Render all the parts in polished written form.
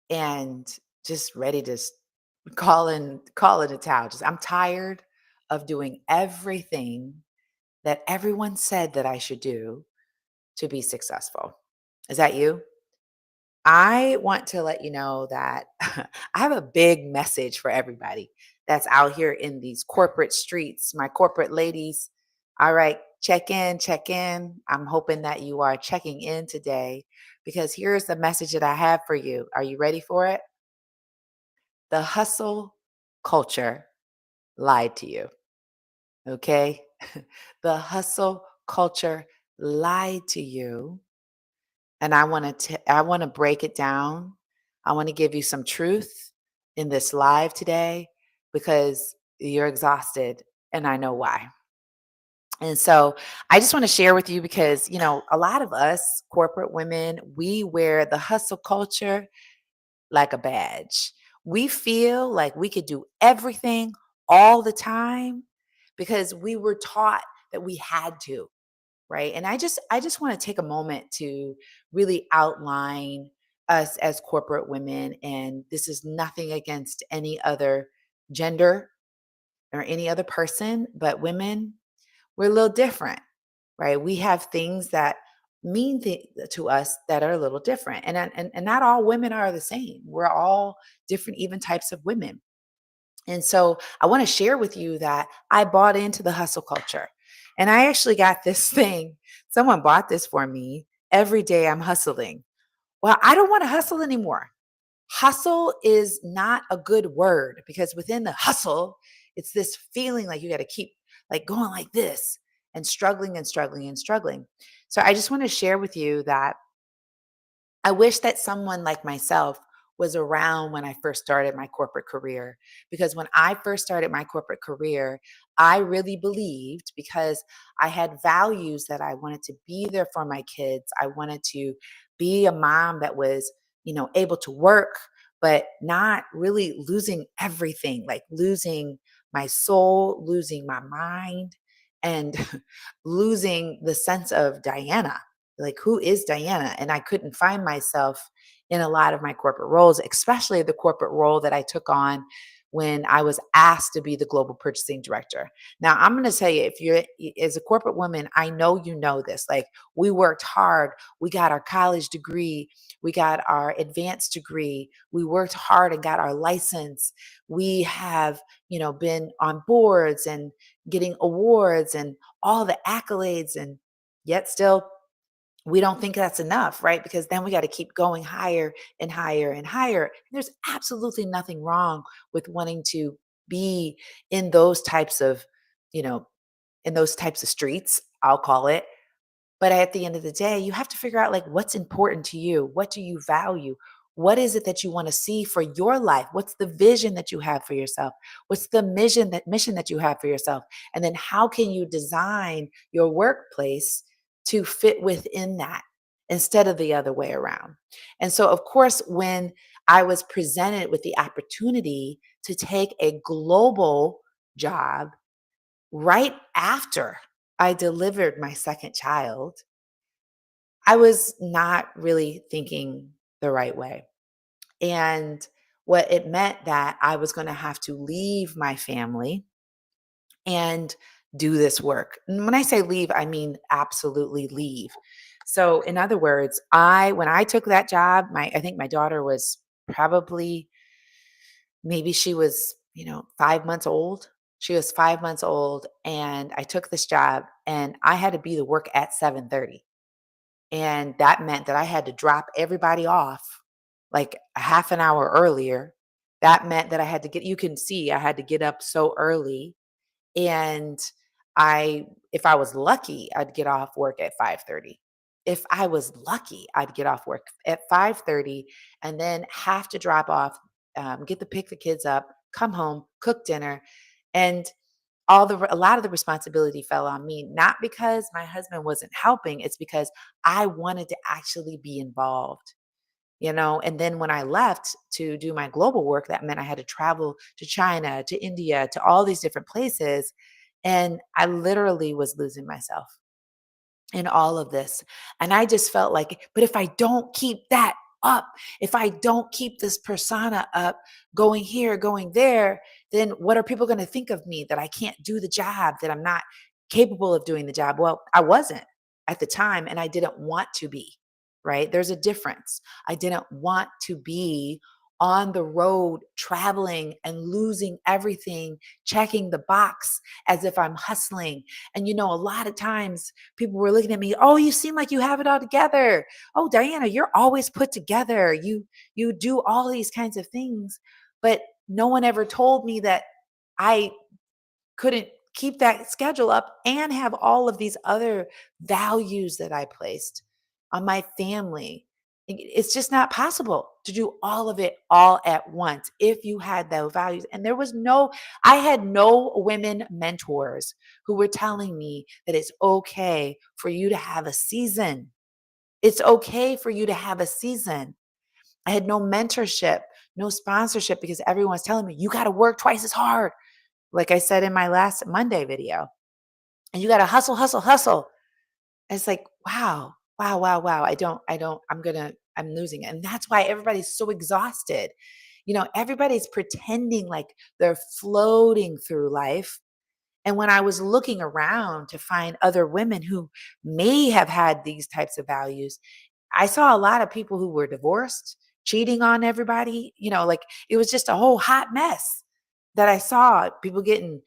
and just ready to call it a towel. Just I'm tired of doing everything that everyone said that I should do to be successful. Is that you? I want to let you know that I have a big message for everybody that's out here in these corporate streets, my corporate ladies. All right, check in, check in. I'm hoping that you are checking in today because here's the message that I have for you. Are you ready for it? The hustle culture lied to you. Okay. The hustle culture lied to you. And I want to break it down. I want to give you some truth in this live today because you're exhausted and I know why. And so I just want to share with you because, a lot of us corporate women, we wear the hustle culture like a badge. We feel like we could do everything all the time because we were taught that we had to, right? And I just want to take a moment to really outline us as corporate women, and this is nothing against any other gender or any other person, but women, we're a little different, right? We have things that mean to us that are a little different. And not all women are the same. We're all different, even types of women. And so I want to share with you that I bought into the hustle culture. And I actually got this thing. Someone bought this for me. Every day I'm hustling. Well, I don't want to hustle anymore. Hustle is not a good word because within the hustle, it's this feeling like you got to keep like going like this and struggling and struggling and struggling. So I just want to share with you that I wish that someone like myself was around when I first started my corporate career. Because when I first started my corporate career, I really believed because I had values that I wanted to be there for my kids. I wanted to be a mom that was, able to work, but not really losing everything, like losing my soul, losing my mind, and losing the sense of Diana, like who is Diana? And I couldn't find myself in a lot of my corporate roles, especially the corporate role that I took on when I was asked to be the global purchasing director. Now, I'm going to tell you, if you're as a corporate woman, I know you know this. Like we worked hard, we got our college degree, we got our advanced degree, we worked hard and got our license. We have, been on boards and getting awards and all the accolades, and yet still we don't think that's enough, right? Because then we got to keep going higher and higher and higher. And there's absolutely nothing wrong with wanting to be in those types of, you know, in those types of streets, I'll call it. But at the end of the day, you have to figure out like what's important to you. What do you value? What is it that you want to see for your life? What's the vision that you have for yourself? What's the mission that you have for yourself? And then how can you design your workplace to fit within that instead of the other way around? And so of course, when I was presented with the opportunity to take a global job right after I delivered my second child, I was not really thinking the right way. And what it meant that I was going to have to leave my family and do this work. And when I say leave, I mean absolutely leave. So in other words, when I took that job, I think my daughter was probably, maybe she was, 5 months old. She was 5 months old and I took this job and I had to be to work at 7:30. And that meant that I had to drop everybody off like a half an hour earlier. That meant that you can see I had to get up so early. And if I was lucky, I'd get off work at 5:30. If I was lucky, I'd get off work at 5:30 and then have to drop off, pick the kids up, come home, cook dinner. And a lot of the responsibility fell on me, not because my husband wasn't helping, it's because I wanted to actually be involved. And then when I left to do my global work, that meant I had to travel to China, to India, to all these different places. And I literally was losing myself in all of this. And I just felt like, but if I don't keep that up. If I don't keep this persona up, going here, going there, then what are people going to think of me? That I can't do the job, that I'm not capable of doing the job. Well, I wasn't at the time, and I didn't want to be, right? There's a difference. I didn't want to be on the road traveling and losing everything, checking the box as if I'm hustling. And a lot of times people were looking at me, "Oh, you seem like you have it all together. Oh, Diana, you're always put together. You do all these kinds of things." But no one ever told me that I couldn't keep that schedule up and have all of these other values that I placed on my family. It's just not possible to do all of it all at once if you had those values. And I had no women mentors who were telling me that it's okay for you to have a season. It's okay for you to have a season. I had no mentorship, no sponsorship, because everyone's telling me, you got to work twice as hard. Like I said in my last Monday video, and you got to hustle, hustle, hustle. It's like, wow, wow, wow, wow. I'm losing it. And that's why everybody's so exhausted. Everybody's pretending like they're floating through life. And when I was looking around to find other women who may have had these types of values, I saw a lot of people who were divorced, cheating on everybody, like it was just a whole hot mess that I saw. People getting,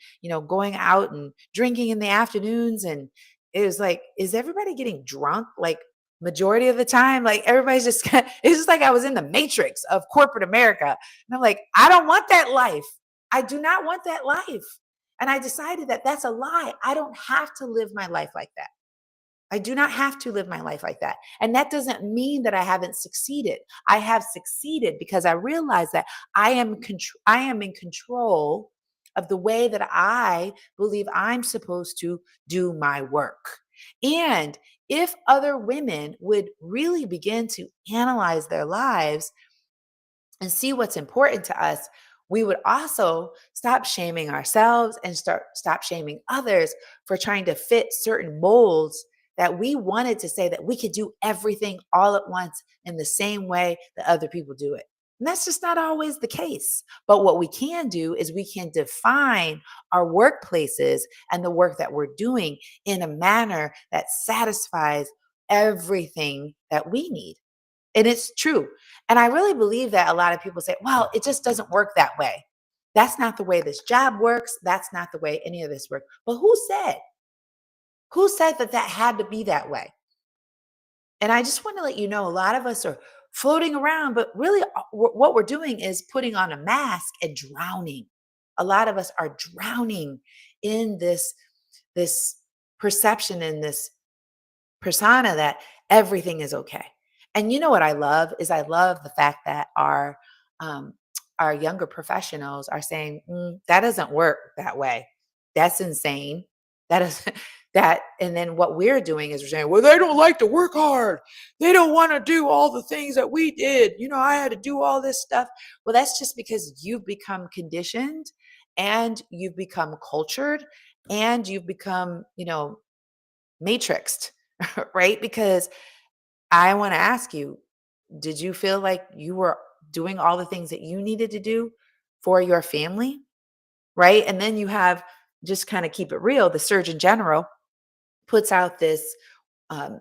going out and drinking in the afternoons. And it was like, is everybody getting drunk? Like majority of the time, like everybody's just, it's just like I was in the matrix of corporate America. And I'm like, I don't want that life. I do not want that life. And I decided that that's a lie. I don't have to live my life like that. I do not have to live my life like that. And that doesn't mean that I haven't succeeded. I have succeeded because I realize that I am in control of the way that I believe I'm supposed to do my work. And if other women would really begin to analyze their lives and see what's important to us, we would also stop shaming ourselves and stop shaming others for trying to fit certain molds that we wanted to say that we could do everything all at once in the same way that other people do it. And that's just not always the case. But what we can do is we can define our workplaces and the work that we're doing in a manner that satisfies everything that we need. And it's true. And I really believe that a lot of people say, well, it just doesn't work that way. That's not the way this job works. That's not the way any of this works. But who said? Who said that that had to be that way? And I just want to let you know, a lot of us are floating around, but really what we're doing is putting on a mask and drowning. A lot of us are drowning in this perception, in this persona that everything is okay. And you know what I love is I love the fact that um, our younger professionals are saying, that doesn't work that way. That's insane. That is that. And then what we're doing is we're saying, well, they don't like to work hard. They don't want to do all the things that we did. I had to do all this stuff. Well, that's just because you've become conditioned and you've become cultured and you've become, matrixed, right? Because I want to ask you, did you feel like you were doing all the things that you needed to do for your family? Right. And then you have, just kind of keep it real, the Surgeon General puts out um,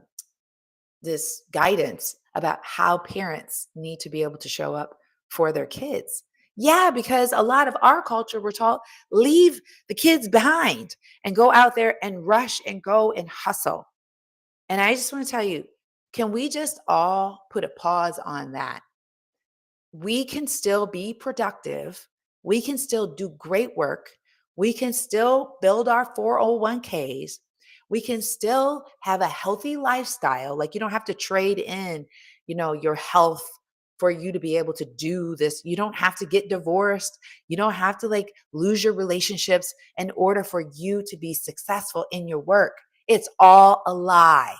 this guidance about how parents need to be able to show up for their kids. Yeah, because a lot of our culture, we're taught, leave the kids behind and go out there and rush and go and hustle. And I just want to tell you, can we just all put a pause on that? We can still be productive. We can still do great work. We can still build our 401ks. We can still have a healthy lifestyle. Like you don't have to trade in, your health for you to be able to do this. You don't have to get divorced. You don't have to like lose your relationships in order for you to be successful in your work. It's all a lie.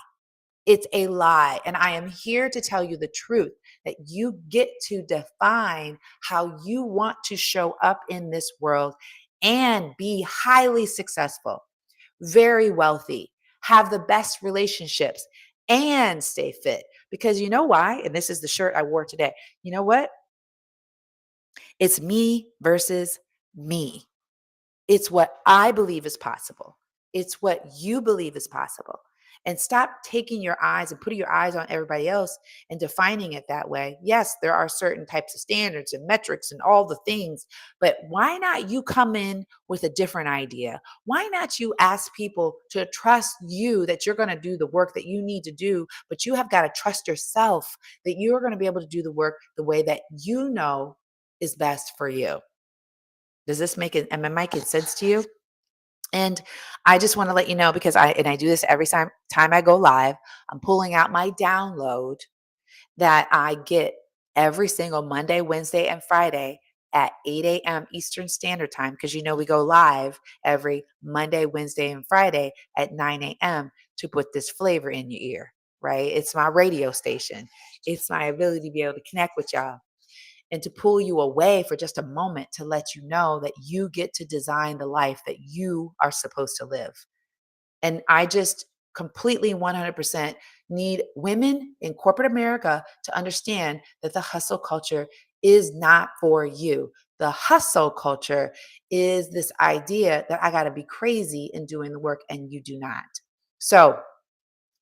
It's a lie. And I am here to tell you the truth that you get to define how you want to show up in this world and be highly successful, very wealthy, have the best relationships, and stay fit. Because you know why? And this is the shirt I wore today. You know what? It's me versus me. It's what I believe is possible. It's what you believe is possible. And stop taking your eyes and putting your eyes on everybody else and defining it that way. Yes, there are certain types of standards and metrics and all the things, but why not you come in with a different idea? Why not you ask people to trust you that you're going to do the work that you need to do, but you have got to trust yourself that you're going to be able to do the work the way that you know is best for you. Does this make it? Am I making sense to you? And I just want to let you know because I do this every time I go live. I'm pulling out my download that I get every single Monday, Wednesday, and Friday at 8 a.m. Eastern Standard Time. Because you know we go live every Monday, Wednesday, and Friday at 9 a.m. to put this flavor in your ear, right? It's my radio station. It's my ability to be able to connect with y'all and to pull you away for just a moment to let you know that you get to design the life that you are supposed to live. And I just completely 100% need women in corporate America to understand that the hustle culture is not for you. The hustle culture is this idea that I got to be crazy in doing the work and you do not. So,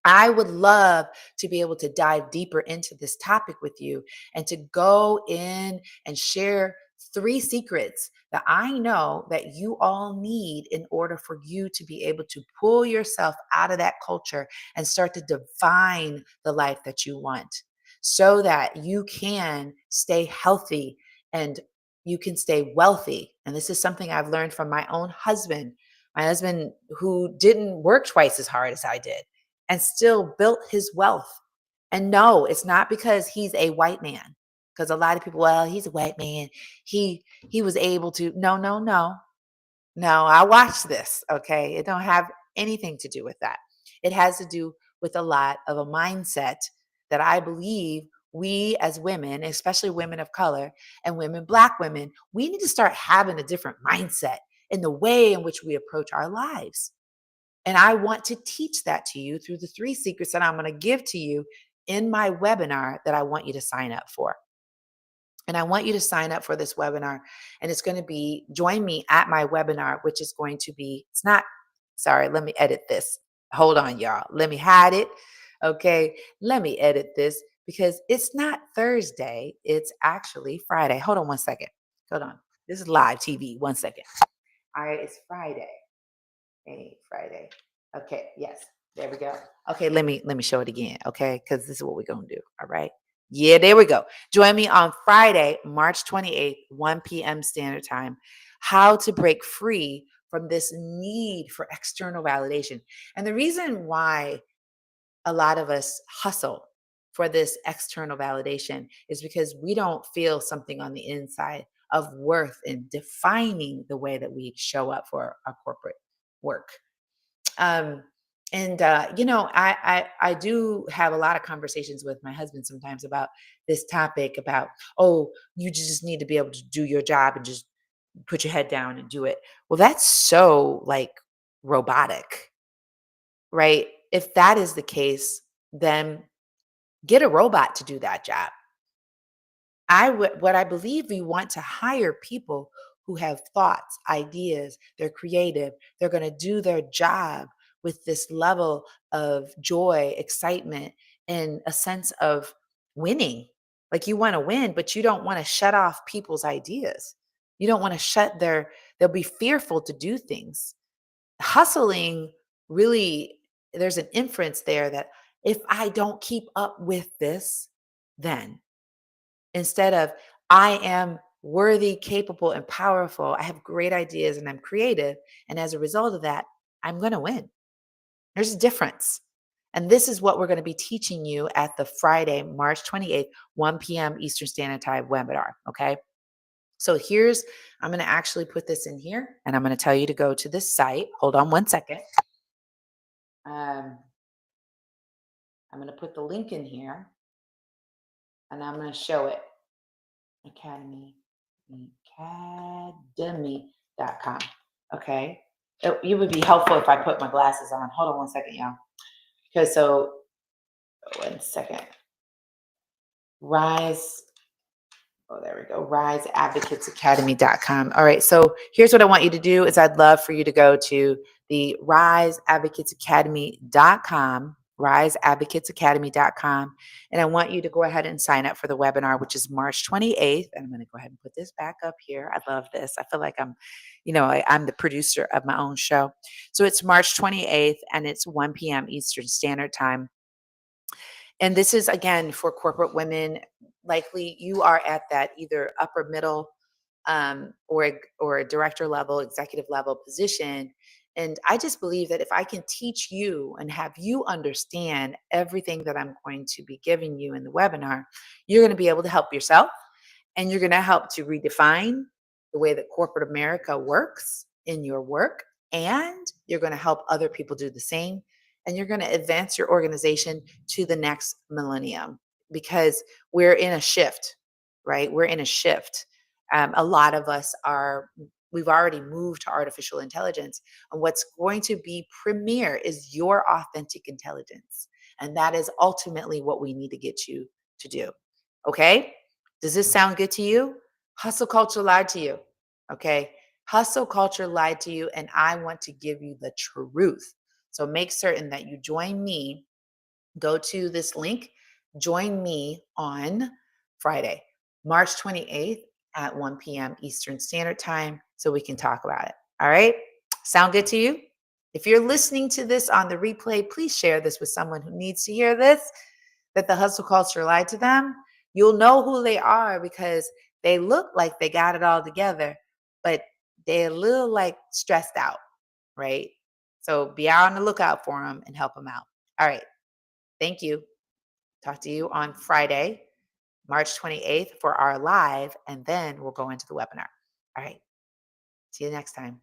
I would love to be able to dive deeper into this topic with you and to go in and share three secrets that I know that you all need in order for you to be able to pull yourself out of that culture and start to define the life that you want so that you can stay healthy and you can stay wealthy. And this is something I've learned from my husband who didn't work twice as hard as I did and still built his wealth. And no, it's not because he's a white man. Because a lot of people, well, he's a white man. He was able to. No, no, no. No, I watched this, okay? It don't have anything to do with that. It has to do with a lot of a mindset that I believe we as women, especially women of color and women, Black women, we need to start having a different mindset in the way in which we approach our lives. And I want to teach that to you through the three secrets that I'm going to give to you in my webinar that I want you to sign up for. And I want you to sign up for this webinar. And it's going to be join me at my webinar, which is going to be, it's not, sorry, let me edit this. Hold on, y'all. Let me hide it. Okay. Let me edit this because it's not Thursday. It's actually Friday. Hold on one second. Hold on. This is live TV. One second. All right. It's Friday. Hey, Friday. Okay, yes. There we go. Okay, let me show it again, okay? Because this is what we're gonna do. All right. Yeah, there we go. Join me on Friday, March 28th, 1 p.m. Standard Time. How to break free from this need for external validation. And the reason why a lot of us hustle for this external validation is because we don't feel something on the inside of worth in defining the way that we show up for our corporate work. Um, and you know, I do have a lot of conversations with my husband sometimes about this topic about, oh, you just need to be able to do your job and just put your head down and do it. Well, that's so like robotic, right? If that is the case, then get a robot to do that job. What I believe we want to hire people who have thoughts, ideas, they're creative, they're going to do their job with this level of joy, excitement, and a sense of winning. Like you want to win, but you don't want to shut off people's ideas. You don't want to they'll be fearful to do things. Hustling really, there's an inference there that if I don't keep up with this, then instead of I am worthy, capable, and powerful. I have great ideas and I'm creative. And as a result of that, I'm going to win. There's a difference. And this is what we're going to be teaching you at the Friday, March 28th, 1 p.m. Eastern Standard Time webinar. Okay. So I'm going to actually put this in here and I'm going to tell you to go to this site. Hold on one second. Um, I'm going to put the link in here and I'm going to show it. Academy, academy.com. Okay. It would be helpful if I put my glasses on. Hold on one second, y'all. Okay, so One second. Rise. Oh, there we go. riseadvocatesacademy.com. All right. So here's what I want you to do is I'd love for you to go to the riseadvocatesacademy.com, riseadvocatesacademy.com. And I want you to go ahead and sign up for the webinar, which is March 28th. And I'm going to go ahead and put this back up here. I love this. I feel like I'm the producer of my own show. So it's March 28th and it's 1 p.m. Eastern Standard Time. And this is again for corporate women. Likely you are at that either upper middle or a director level, executive level position. And I just believe that if I can teach you and have you understand everything that I'm going to be giving you in the webinar, you're going to be able to help yourself and you're going to help to redefine the way that corporate America works in your work. And you're going to help other people do the same. And you're going to advance your organization to the next millennium because we're in a shift, right? We're in a shift. A lot of us we've already moved to artificial intelligence. And what's going to be premier is your authentic intelligence. And that is ultimately what we need to get you to do. Okay? Does this sound good to you? Hustle culture lied to you. Okay. Hustle culture lied to you, and I want to give you the truth. So make certain that you join me. Go to this link, join me on Friday, March 28th at 1 p.m. Eastern Standard Time so we can talk about it. All right. Sound good to you? If you're listening to this on the replay, please share this with someone who needs to hear this, that the hustle culture lied to them. You'll know who they are because they look like they got it all together, but they're a little like stressed out, right? So be on the lookout for them and help them out. All right. Thank you. Talk to you on Friday, March 28th for our live, and then we'll go into the webinar. All right. See you next time.